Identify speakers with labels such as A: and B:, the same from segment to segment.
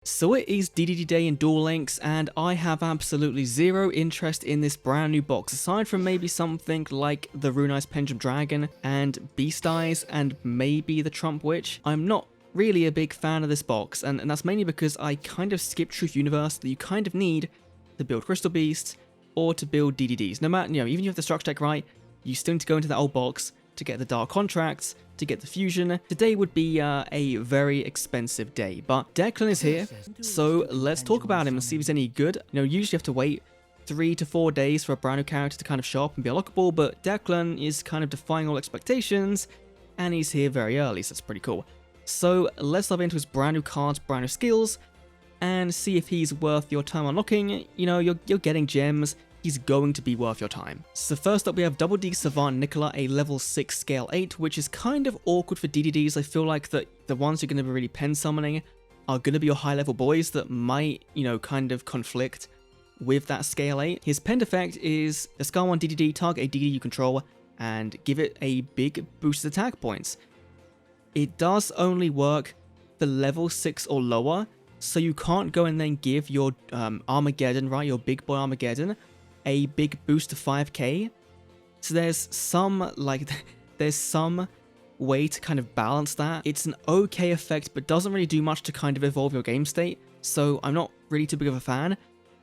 A: So it is DDD Day in Duel Links, and I have absolutely zero interest in this brand new box, aside from maybe something like the Runized Pendulum Dragon and Beast Eyes and maybe the Trump Witch. I'm not really a big fan of this box, and that's mainly because I kind of skip Truth Universe that you kind of need to build Crystal Beasts or to build DDDs. No matter, even if you have the structure deck right, you still need to go into that old box to get the Dark Contracts, to get the Fusion. Today would be a very expensive day, but Declan is here, so let's talk about him and see if he's any good. Usually you have to wait 3 to 4 days for a brand new character to kind of show up and be unlockable, but Declan is kind of defying all expectations, and he's here very early, so that's pretty cool. So let's dive into his brand new cards, brand new skills, and see if he's worth your time unlocking. You're getting gems. He's going to be worth your time. So first up we have Double D Savant Nicola, a level 6 scale 8, which is kind of awkward for DDDs. I feel like that the ones you're going to be really pen summoning are going to be your high level boys that might, kind of conflict with that scale 8. His penned effect is the Scar 1 DDD, target a DDD you control, and give it a big boost attack points. It does only work for level 6 or lower, so you can't go and then give your Armageddon, right, your big boy Armageddon, a big boost to 5k. So there's some way to kind of balance that. It's an okay effect, but doesn't really do much to kind of evolve your game state, so I'm not really too big of a fan.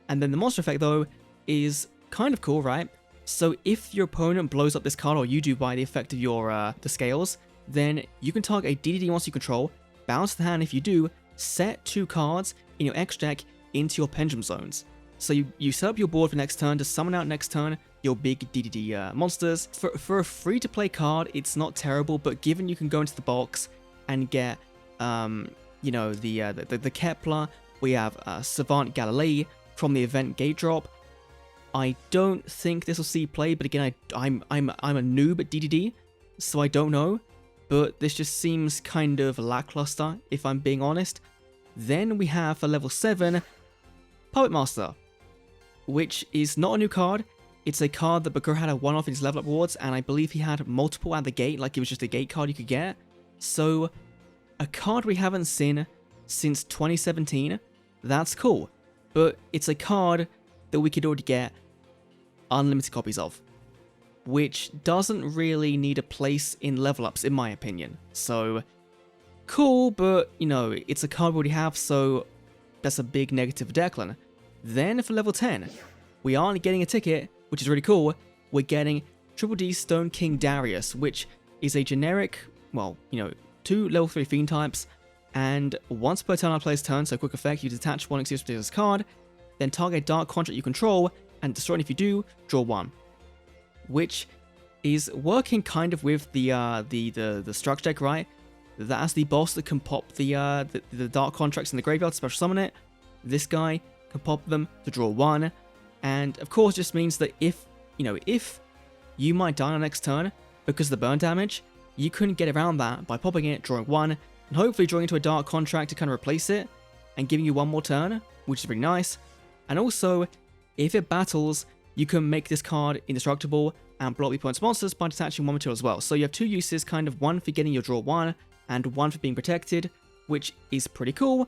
A: And then the monster effect though is kind of cool, right? So if your opponent blows up this card, or you do by the effect of your the scales, then you can target a DDD monster you control, bounce the hand. If you do, set 2 cards in your X deck into your pendulum zones. So you set up your board for next turn to summon out next turn your big DDD monsters. For a free-to-play card, it's not terrible, but given you can go into the box and get, the Kepler, we have Savant Galilei from the event gate drop. I don't think this will see play, but again, I'm a noob at DDD, so I don't know. But this just seems kind of lackluster, if I'm being honest. Then we have for level 7, Puppet Master, which is not a new card. It's a card that Bakura had a one-off in his level up rewards, and I believe he had multiple at the gate, like it was just a gate card you could get. So, a card we haven't seen since 2017, that's cool. But it's a card that we could already get unlimited copies of, which doesn't really need a place in level ups, in my opinion. So, cool, but, it's a card we already have, so that's a big negative for Declan. Then for level 10, we aren't getting a ticket, which is really cool. We're getting Triple D Stone King Darius, which is a generic, 2 level 3 fiend types, and once per turn on player's turn, so quick effect, you detach one exclusive to this card, then target a dark contract you control, and destroy it. If you do, draw 1. Which is working kind of with the structure deck, right? That's the boss that can pop the dark contracts in the graveyard to special summon it. This guy can pop them to draw 1, and of course just means that if you might die on next turn because of the burn damage, you couldn't get around that by popping it, drawing 1, and hopefully drawing into a dark contract to kind of replace it, and giving you 1 more turn, which is really nice. And also, if it battles, you can make this card indestructible and block the opponent's monsters by detaching 1 material as well. So you have 2 uses, kind of 1 for getting your draw 1, and 1 for being protected, which is pretty cool.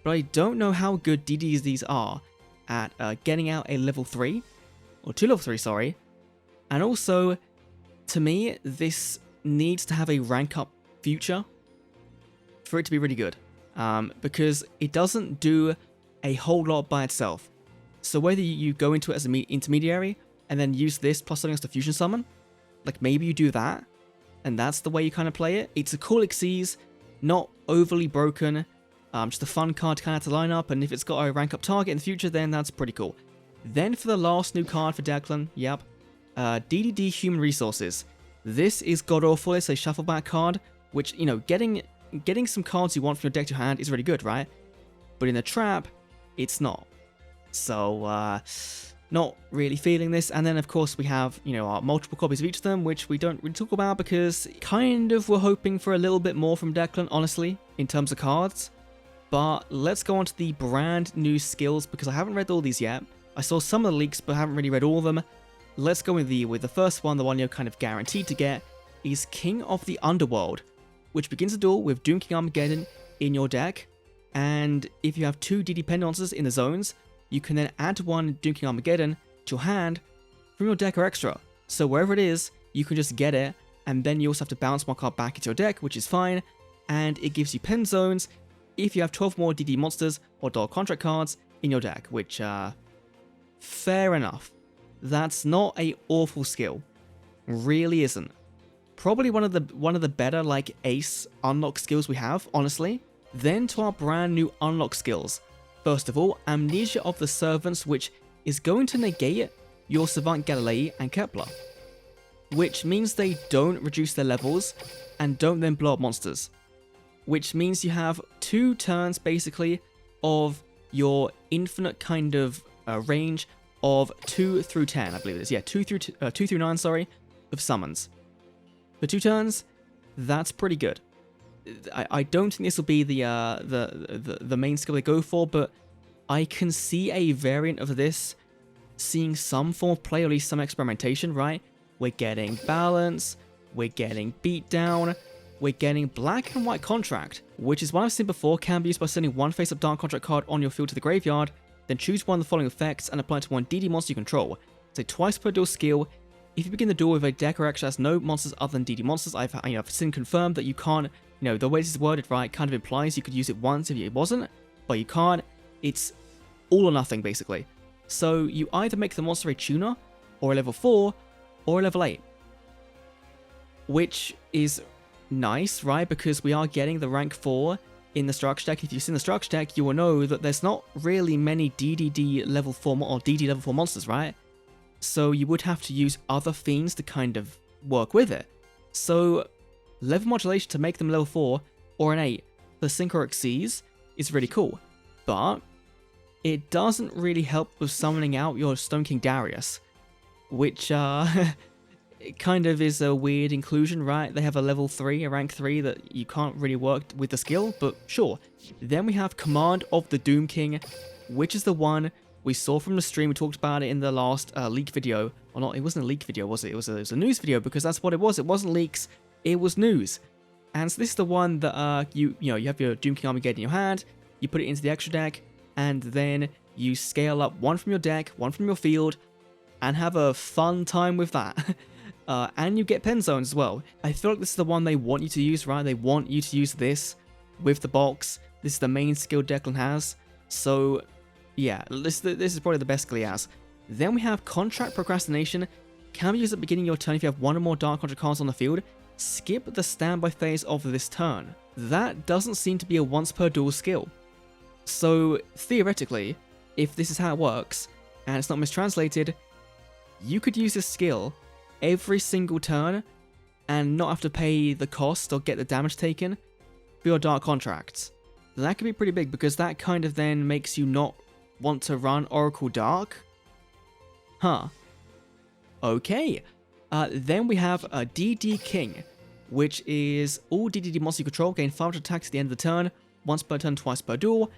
A: But I don't know how good DDs these are at getting out a level 3, or 2 level 3, sorry. And also, to me, this needs to have a rank up future for it to be really good. Because it doesn't do a whole lot by itself. So whether you go into it as an intermediary, and then use this plus something else to fusion summon, like maybe you do that, and that's the way you kind of play it. It's a cool Xyz, not overly broken, just a fun card to kind of have to line up, and if it's got a rank up target in the future, then that's pretty cool. Then for the last new card for Declan, yep, DDD Human Resources. This is god awful. It's a shuffle back card, which, getting some cards you want from your deck to hand is really good, right? But in the trap, it's not. So, not really feeling this. And then of course we have, our multiple copies of each of them, which we don't really talk about because kind of we're hoping for a little bit more from Declan, honestly, in terms of cards. But let's go on to the brand new skills, because I haven't read all these yet. I saw some of the leaks, but haven't really read all of them. Let's go with the first one, the one you're kind of guaranteed to get, is King of the Underworld, which begins the duel with Doom King Armageddon in your deck. And if you have 2 DD Pen monsters in the zones, you can then add 1 Doom King Armageddon to your hand from your deck or extra. So wherever it is, you can just get it, and then you also have to bounce one card back into your deck, which is fine, and it gives you pen zones if you have 12 more DD monsters or Dark Contract cards in your deck, which, fair enough. That's not a awful skill. Really isn't. Probably one of the better, like, ace unlock skills we have, honestly. Then to our brand new unlock skills. First of all, Amnesia of the Servants, which is going to negate your Savant Galilei and Kepler, which means they don't reduce their levels and don't then blow up monsters, which means you have 2 turns basically of your infinite kind of range of 2 through 10, I believe it is. Yeah, 2 through 9, sorry, of summons. For 2 turns, that's pretty good. I don't think this will be the main skill they go for, but I can see a variant of this seeing some form of play, or at least some experimentation, right? We're getting balance, we're getting beatdown, we're getting black and white contract, which is what I've seen before, can be used by sending 1 face-up dark contract card on your field to the graveyard, then choose one of the following effects and apply it to 1 DD monster you control. It's a twice per duel skill. If you begin the duel with a deck or extra has no monsters other than DD monsters, I've seen confirmed that you can't, the way this is worded, right, kind of implies you could use it once if it wasn't, but you can't. It's all or nothing, basically. So you either make the monster a tuner, or a level 4, or a level 8. Which is nice, right, because we are getting the rank 4 in the structure deck. If you've seen the structure deck, you will know that there's not really many DDD level 4 or DD level 4 monsters, right? So you would have to use other fiends to kind of work with it. So level modulation to make them level 4 or an 8 for Sync or Xyz is really cool. But it doesn't really help with summoning out your Stone King Darius, which it kind of is a weird inclusion, right? They have a level 3, a rank 3 that you can't really work with the skill, but sure. Then we have Command of the Doom King, which is the one we saw from the stream. We talked about it in the last leak video. Or not, it wasn't a leak video, was it? It was a news video, because that's what it was. It wasn't leaks, it was news. And so this is the one that you have your Doom King Armageddon in your hand, you put it into the extra deck, and then you scale up 1 from your deck, 1 from your field, and have a fun time with that. And you get pen zones as well. I feel like this is the one they want you to use, right? They want you to use this with the box. This is the main skill Declan has. So, yeah, this is probably the best skill he has. Then we have Contract Procrastination. Can be used at the beginning of your turn if you have 1 or more Dark Contract cards on the field. Skip the standby phase of this turn. That doesn't seem to be a once per duel skill. So, theoretically, if this is how it works, and it's not mistranslated, you could use this skill every single turn and not have to pay the cost or get the damage taken for your Dark Contracts. That could be pretty big, because that kind of then makes you not want to run Oracle Dark. Huh. Okay. Then we have a DD King, which is all DDD monsters you control gain 500 attacks at the end of the turn, once per turn, twice per duel,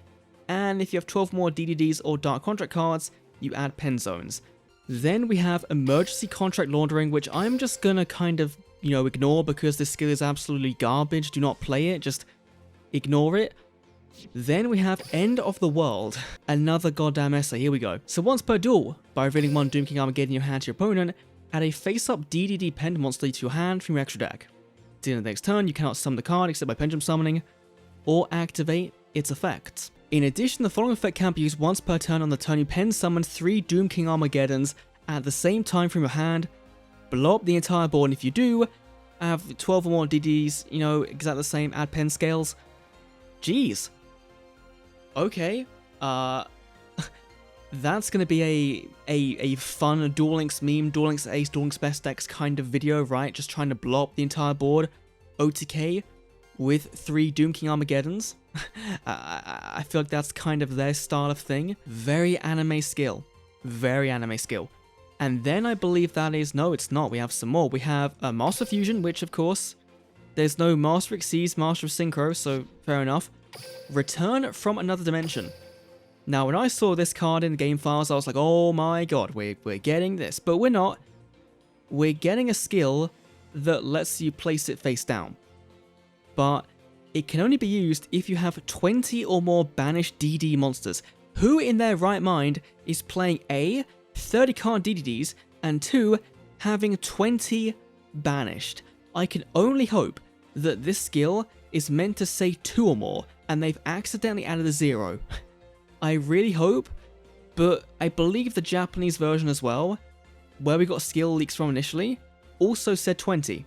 A: and if you have 12 more DDDs or Dark Contract cards, you add pen zones. Then we have Emergency Contract Laundering, which I'm just gonna kind of, ignore, because this skill is absolutely garbage. Do not play it, just ignore it. Then we have End of the World, another goddamn essay, here we go. So once per duel, by revealing 1 Doom King Armageddon in your hand to your opponent, add a face-up DDD penned monster to your hand from your extra deck. At the end of the next turn, you cannot summon the card except by pendulum summoning, or activate its effects. In addition, the following effect can be used once per turn on the turn you pen summon 3 Doom King Armageddons at the same time from your hand, blow up the entire board, and if you do, have 12 or more DDs, exactly the same, add pen scales. Jeez. Okay, that's gonna be a fun Duel Links meme, Duel Links Ace, Duel Links Best Decks kind of video, right? Just trying to blow up the entire board, OTK, with 3 Doom King Armageddons. I feel like that's kind of their style of thing. Very anime skill. Very anime skill. And then I believe that is, no it's not, we have some more. We have a Master Fusion, which of course, there's no Master Xyz, Master of Synchro, so fair enough. Return from Another Dimension. Now when I saw this card in the game files, I was like, oh my god, we're getting this. But we're not. We're getting a skill that lets you place it face down. But it can only be used if you have 20 or more banished DD monsters. Who in their right mind is playing A, 30 card DDDs, and 2, having 20 banished? I can only hope that this skill is meant to say 2 or more, and they've accidentally added a 0. I really hope, but I believe the Japanese version as well, where we got skill leaks from initially, also said 20.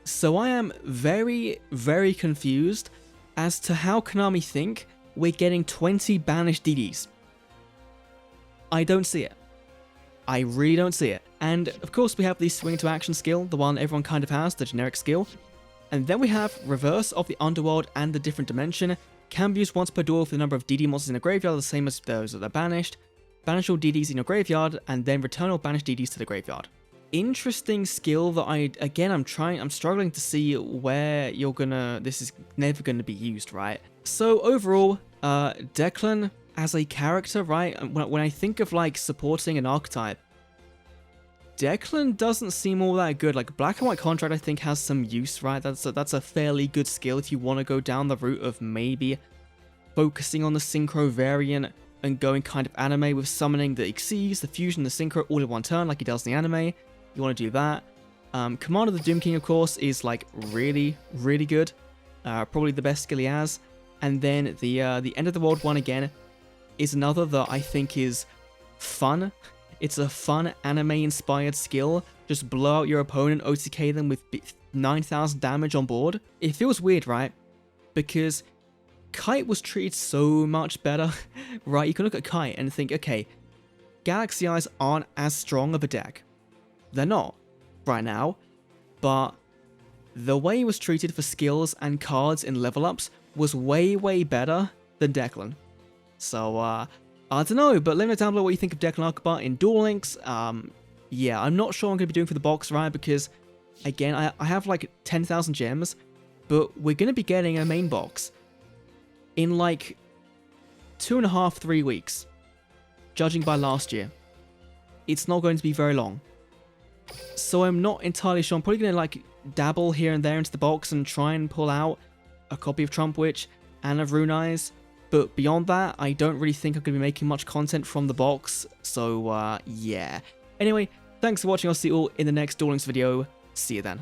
A: So I am very, very confused as to how Konami think we're getting 20 banished DDs. I don't see it. I really don't see it. And of course we have the swing to action skill, the one everyone kind of has, the generic skill. And then we have reverse of the underworld and the different dimension. Can be used once per duel for the number of DD monsters in a graveyard, the same as those that are banished. Banish all DDs in your graveyard, and then return all banished DDs to the graveyard. Interesting skill that I'm struggling to see where this is never gonna be used, right? So overall, Declan as a character, right? When I think of like supporting an archetype, Declan doesn't seem all that good. Like Black and White Contract I think has some use, right? That's a fairly good skill if you want to go down the route of maybe focusing on the synchro variant and going kind of anime with summoning the Xyz, the fusion, the synchro all in one turn like he does in the anime. You want to do that. Command of the Doom King, of course, is like really, really good. Probably the best skill he has. And then the End of the World one again is another that I think is fun. It's a fun anime-inspired skill. Just blow out your opponent, OTK them with 9,000 damage on board. It feels weird, right? Because Kite was treated so much better, right? You can look at Kite and think, okay, Galaxy Eyes aren't as strong of a deck. They're not right now, but the way he was treated for skills and cards in level ups was way, way better than Declan. So, I don't know, but let me know down below what you think of Declan Akaba in Duel Links. Yeah, I'm not sure what I'm going to be doing for the box, right? Because, again, I have like 10,000 gems, but we're going to be getting a main box in like 2.5, 3 weeks, judging by last year. It's not going to be very long. So I'm not entirely sure. I'm probably going to like dabble here and there into the box and try and pull out a copy of Trump Witch and of Rune Eyes. But beyond that, I don't really think I'm going to be making much content from the box. So yeah. Anyway, thanks for watching. I'll see you all in the next Duel Links video. See you then.